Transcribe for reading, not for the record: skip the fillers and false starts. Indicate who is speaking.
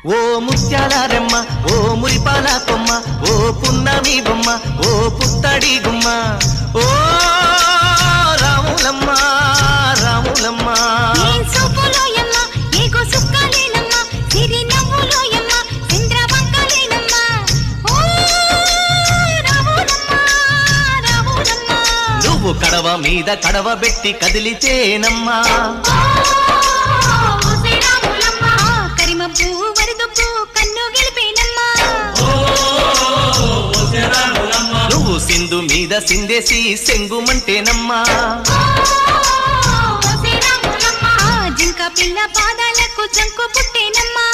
Speaker 1: ఓ ముత్యాల రెమ్మ ఓ మురిపాల కొమ్మ ఓ పున్నమి బొమ్మ ఓ పుత్తడి గుమ్మ ఓ రాములమ్మ రాములమ్మ నువ్వు కడవ మీద కడవ పెట్టి కదిలితేనమ్మా నువ్వు సింధు మీద సిందేసి సెంగుమంటేనమ్మా
Speaker 2: జింక పిల్ల పాదాలకు జంకు పుట్టేనమ్మా